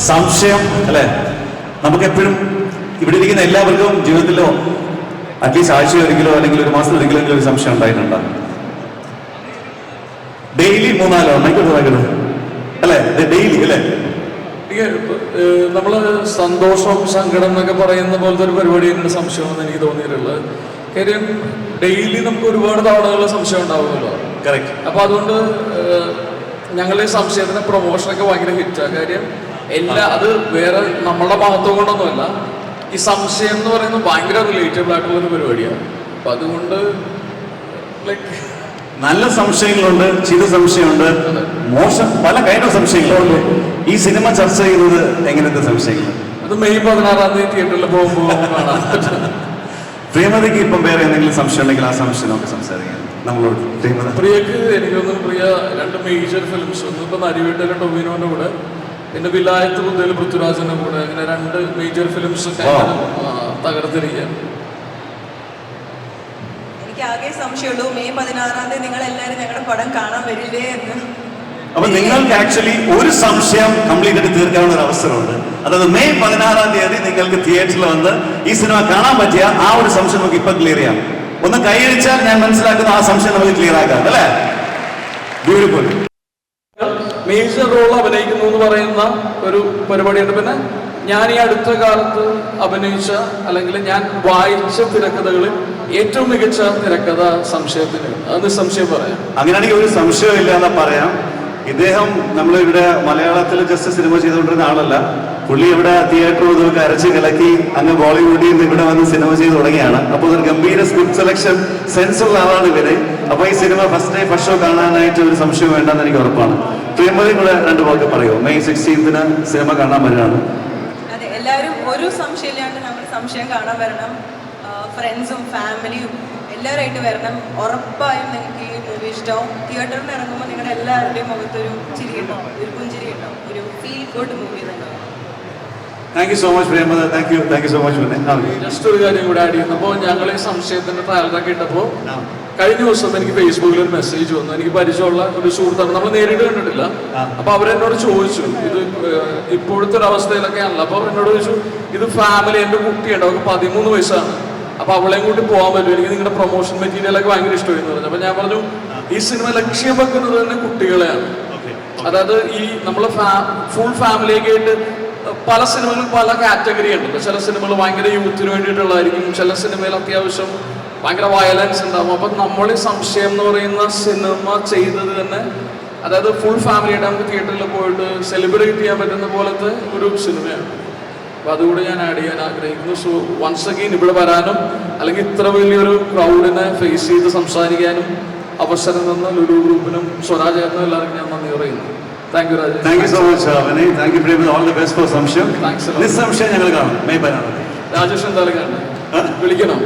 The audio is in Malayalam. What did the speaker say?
സംശയം അല്ലെ? നമുക്കെപ്പോഴും ഇവിടെ ഇരിക്കുന്ന എല്ലാവർക്കും ജീവിതത്തിലോ അറ്റ്ലീസ്റ്റ് ആഴ്ചയൊരിക്കലോ അല്ലെങ്കിൽ ഒരു മാസം ഒരിക്കലെങ്കിലും ഒരു സംശയം ഉണ്ടായിട്ടുണ്ടോ? ഡെയിലി 3-4 മൈക്കോട്ട് അല്ലെ? ഡെയിലി അല്ലെ? നമ്മള് സന്തോഷം സങ്കടം എന്നൊക്കെ പറയുന്ന പോലത്തെ ഒരു പരിപാടിയാണ് സംശയമെന്ന് എനിക്ക് തോന്നിയിട്ടുള്ളത്. കാര്യം ഡെയിലി നമുക്ക് ഒരുപാട് തവണകൾ സംശയം ഉണ്ടാവുമല്ലോ. കറക്റ്റ്. അപ്പൊ അതുകൊണ്ട് ഞങ്ങളുടെ ഈ സംശയത്തിന്റെ പ്രൊമോഷനൊക്കെ ഭയങ്കര ഹിറ്റാണ്. കാര്യം അത് വേറെ നമ്മളുടെ മഹത്വം കൊണ്ടൊന്നുമല്ല. ഈ സംശയം എന്ന് പറയുന്നത് ഭയങ്കര റിലേറ്റബിൾ ആയിട്ടുള്ള ഒരു പരിപാടിയാണ്. അപ്പൊ അതുകൊണ്ട് നല്ല സംശയങ്ങളുണ്ട്, ചീത്ത സംശയമുണ്ട്, മോശം പല കൈൻഡ് സംശയങ്ങളുണ്ട്. ഈ സിനിമ ചർച്ച ചെയ്യുന്നത് എങ്ങനത്തെ സംശയങ്ങൾ? അത് മെയ് 16 തിയേറ്ററിൽ പോകുമ്പോൾ കാണാം. പ്രിയമതിക്ക് ഇപ്പം വേറെ എന്തെങ്കിലും സംശയം ഉണ്ടെങ്കിൽ ആ സംശയം നമുക്ക് സംസാരിക്കാം നമ്മളോട്. പ്രിയക്ക് എനിക്കൊന്നും പ്രിയ 2 മേജർ ഫിലിംസ്, ഒന്ന് ഇപ്പൊ നരിവേട്ടയിലെ ടൊവിനോന്റെ കൂടെ, പിന്നെ വിലായത്ത് ബുദ്ധയിലെ പൃഥ്വിരാജിന്റെ കൂടെ, അങ്ങനെ 2 മേജർ ഫിലിംസ് തകർത്തിരിക്കുകയാണ്. എനിക്ക് ആകെ സംശയമുള്ളൂ, മെയ് 16 നിങ്ങൾ എല്ലാവരും ഞങ്ങളുടെ പടം കാണാൻ വരില്ലേ എന്ന്. അപ്പൊ നിങ്ങൾക്ക് ആക്ച്വലി ഒരു സംശയം കംപ്ലീറ്റ് ആയിട്ട് തീർക്കാനുള്ള ഒരു അവസരമുണ്ട്. അതായത് മെയ് 16 നിങ്ങൾക്ക് തിയേറ്ററിൽ വന്ന് ഈ സിനിമ കാണാൻ പറ്റിയ ആ ഒരു സംശയം നമുക്ക് ഇപ്പൊ ക്ലിയർ ചെയ്യാം. ഒന്ന് കൈയടിച്ചാൽ ഞാൻ മനസ്സിലാക്കുന്ന ആ സംശയം നമുക്ക് ക്ലിയർ ആക്കാം അല്ലേ? ബ്യൂട്ടിഫുൾ. മേജർ റോൾ അഭിനയിക്കുന്നു എന്ന് പറയുന്ന ഒരു പരിപാടിയുണ്ട്. പിന്നെ ഞാൻ ഈ അടുത്ത കാലത്ത് അഭിനയിച്ച അല്ലെങ്കിൽ ഞാൻ വായിച്ച തിരക്കഥകളിൽ ഏറ്റവും മികച്ച തിരക്കഥ സംശയത്തിന്, അത് നിസ്സംശയം പറയാം. അങ്ങനെയാണെങ്കിൽ ഒരു സംശയമില്ല എന്ന് പറയാം. ഇദ്ദേഹം നമ്മളിവിടെ മലയാളത്തിൽ ജസ്റ്റ് സിനിമ ചെയ്തുകൊണ്ടിരുന്ന ആളല്ല. പുള്ളി ഇവിടെ തിയേറ്റർ ഇതൊക്കെ അരച്ച് കലക്കി അങ്ങ് ബോളിവുഡിൽ നിന്ന് ഇവിടെ വന്ന് സിനിമ ചെയ്ത് തുടങ്ങിയാണ്. അപ്പോൾ ഒരു ഗംഭീര സ്ക്രിപ്റ്റ് സെലക്ഷൻ സെൻസ് ഉള്ള ആളാണ് ഇവര്. അപ്പൊ ഈ സിനിമ ഫസ്റ്റ് ഷോ കാണാനായിട്ട് ഒരു സംശയം വേണ്ടെന്ന് എനിക്ക് ഉറപ്പാണ്. പ്രിയമതി കൂടെ 2 വാക്ക് പറയുമോ? മെയ് 16 സിനിമ കാണാൻ വരികയാണ്. അതെ, എല്ലാവരും ഒരു സംശയമില്ലാണ്ട് നമ്മൾ സംശയം കാണാൻ വരണം. ഫ്രണ്ട്സും ഫാമിലിയും എല്ലാവരുമായിട്ട് വരണം. ഉറപ്പായും നിങ്ങൾക്ക് ഈ മൂവി ഇഷ്ടമാവും. തിയേറ്ററിൽ നിന്ന് ഇറങ്ങുമ്പോൾ നിങ്ങളുടെ എല്ലാവരുടെയും മുഖത്തൊരു ചിരി ഉണ്ടാവും, ഒരു പുഞ്ചിരി ഉണ്ടാവും, ഒരു ഫീൽ ഗുഡ് മൂവി തന്നെ. Thank you so much പ്രിയമത. Thank you so much. Just ഒരു കാര്യം കൂടെ ആഡ് ചെയ്യുന്നപ്പോൾ ഞങ്ങൾ ഈ സംശയത്തിന്റെ ട്രയലൊക്കെ ഇട്ടപ്പോൾ കഴിഞ്ഞ ദിവസം എനിക്ക് ഫേസ്ബുക്കിൽ ഒരു മെസ്സേജ് വന്നു. എനിക്ക് പരിചയമുള്ള ഒരു സുഹൃത്താണ്, നമ്മൾ നേരിട്ട് കണ്ടിട്ടില്ല. അപ്പൊ അവരെന്നോട് ചോദിച്ചു, ഇത് ഇപ്പോഴത്തെ ഒരു അവസ്ഥയിലൊക്കെയാണല്ലോ. അപ്പൊ എന്നോട് ചോദിച്ചു, ഇത് ഫാമിലി, എൻ്റെ കുട്ടിയുണ്ട്, അവർക്ക് 13 വയസ്സാണ്, അപ്പൊ അവളെയും കൂട്ടി പോകാൻ പറ്റും, എനിക്ക് നിങ്ങളുടെ പ്രൊമോഷൻ മെറ്റീരിയലൊക്കെ ഭയങ്കര ഇഷ്ടമായിരുന്നു പറഞ്ഞു. അപ്പൊ ഞാൻ പറഞ്ഞു, ഈ സിനിമ ലക്ഷ്യം വെക്കുന്നത് തന്നെ കുട്ടികളെയാണ്. അതായത് ഈ നമ്മള് ഫുൾ ഫാമിലിയൊക്കെ ആയിട്ട് പല സിനിമകളും പല കാറ്റഗറി ഉണ്ട്. ചില സിനിമകൾ ഭയങ്കര യൂത്തിന് വേണ്ടിയിട്ടുള്ളതായിരിക്കും, ചില സിനിമയിൽ അത്യാവശ്യം ഭയങ്കര വയലൻസ് ഉണ്ടാവും. അപ്പം നമ്മൾ ഈ സംശയം എന്ന് പറയുന്ന സിനിമ ചെയ്തത് തന്നെ, അതായത് ഫുൾ ഫാമിലിയായിട്ട് നമുക്ക് തിയേറ്ററിൽ പോയിട്ട് സെലിബ്രേറ്റ് ചെയ്യാൻ പറ്റുന്ന പോലത്തെ ഒരു സിനിമയാണ്. അപ്പോൾ അതുകൂടെ ഞാൻ ആഡ് ചെയ്യാൻ ആഗ്രഹിക്കുന്നു. സോ വൺസ് അഗെയിൻ ഇവിടെ വരാനും അല്ലെങ്കിൽ ഇത്ര വലിയൊരു ക്രൗഡിനെ ഫേസ് ചെയ്ത് സംസാരിക്കാനും അവസരം തന്ന ലുലു ഗ്രൂപ്പിനും സ്വരാജേട്ടനും എല്ലാവർക്കും ഞാൻ നന്ദി പറയുന്നു. Thank you Rajesh. Thank you so much Vinay. Thank you പ്രിയമത. All the best for സംശയം. നിസ്സംശയം ഞങ്ങൾ കാണും മെയ് 16. രാജേഷ് എന്തായാലും കാണണം, വിളിക്കണം.